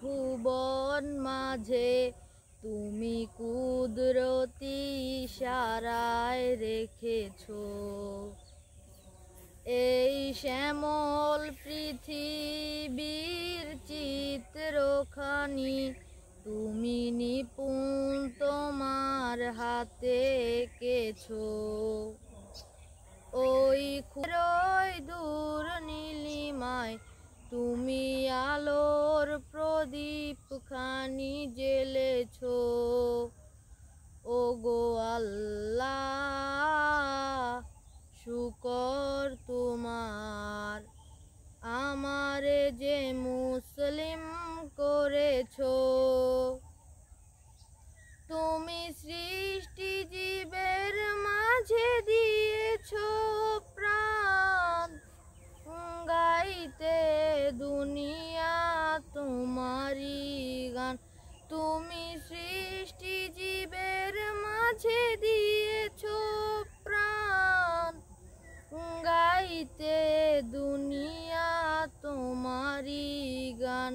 ভুবন মাঝে তুমি কুদরতি ইশারায় রেখেছো। এই শ্যামল পৃথিবীর চিত্রখানি তুমি নিপুণ তোমার হাতে এঁকেছো। ওই খুরই দূর নীলিমায় তুমি আলোর প্রদীপ খানি জ্বেলেছো। ওগো আল্লাহ শুকর তোমার, আমারে যে মুসলিম করেছো। তুমি সৃষ্টি জীবের মাঝে দিয়েছো প্রাণ, গাইতে দুনিয়া তোমারি গান। তুমি সৃষ্টি জীবের মাঝে দিয়েছো প্রাণ, গাইতে দুনিয়া তোমারি গান।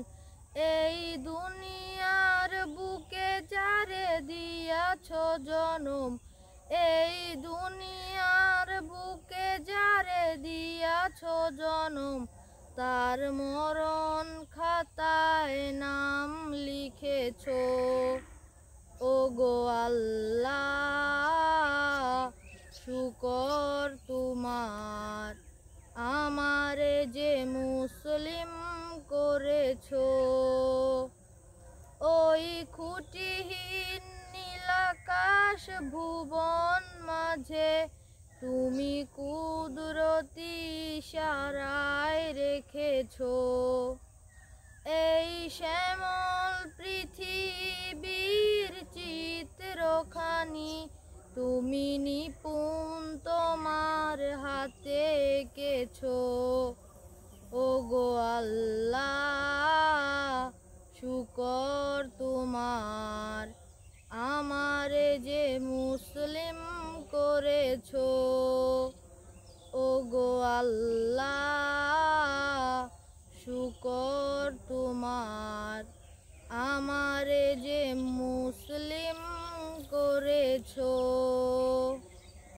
এই দুনিয়ার বুকে যারে দিয়াছো জনম, এই দুনিয়ার বুকে যারে দিয়াছো জনম, তার মরণ খাতায় নাম লিখেছো। ওগো আল্লাহ শুকর তোমার, আমারে যে মুসলিম করেছো। ওই খুঁটিহীন নীলাকাশ ভুবন মাঝে তুমি কুদরতি ইশারায় রেখেছো। এই শ্যামল পৃথিবীর চিত্রখানি তুমি নিপুণ তোমার হাতে এঁকেছো। ওগো আল্লাহ শুকর তোমার, আমারে যে মুসলিম করেছো। ওগো আল্লাহ